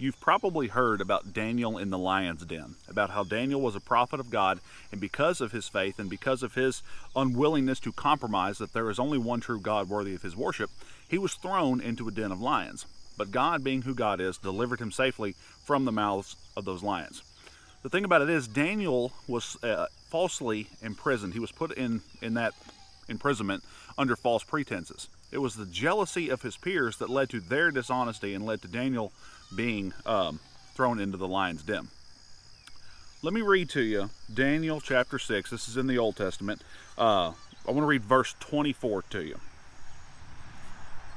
You've probably heard about Daniel in the lion's den, about how Daniel was a prophet of God, and because of his faith and because of his unwillingness to compromise that there is only one true God worthy of his worship, he was thrown into a den of lions. But God, being who God is, delivered him safely from the mouths of those lions. The thing about it is, Daniel was falsely imprisoned. He was put in that imprisonment under false pretenses. It was the jealousy of his peers that led to their dishonesty and led to Daniel being thrown into the lion's den. Let me read to you Daniel chapter 6. This is in the Old Testament. I want to read verse 24 to you.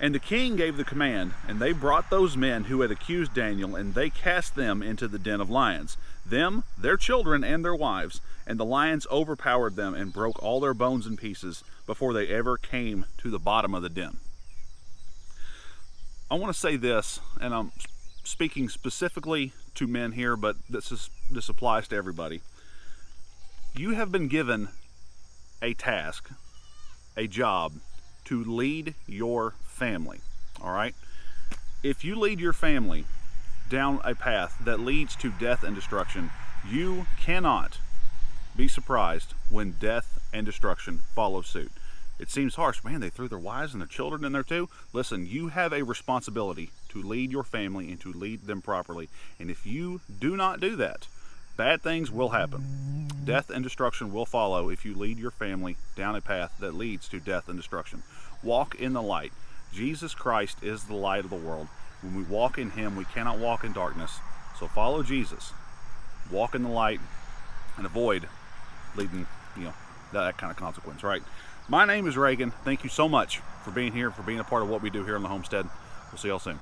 And the king gave the command, and they brought those men who had accused Daniel, and they cast them into the den of lions, them, their children, and their wives. And the lions overpowered them and broke all their bones in pieces before they ever came to the bottom of the den. I want to say this, and I'm speaking specifically to men here, but this applies to everybody. You have been given a task, a job, to lead your family, all right? If you lead your family down a path that leads to death and destruction, you cannot be surprised when death and destruction follow suit. It seems harsh. Man, they threw their wives and their children in there too. Listen, you have a responsibility to lead your family and to lead them properly. And if you do not do that, bad things will happen. Death and destruction will follow if you lead your family down a path that leads to death and destruction. Walk in the light. Jesus Christ is the light of the world. When we walk in him, we cannot walk in darkness. So follow Jesus. Walk in the light and avoid leading, that kind of consequence, right? My name is Reagan. Thank you so much for being here, for being a part of what we do here on the Homestead. We'll see y'all soon.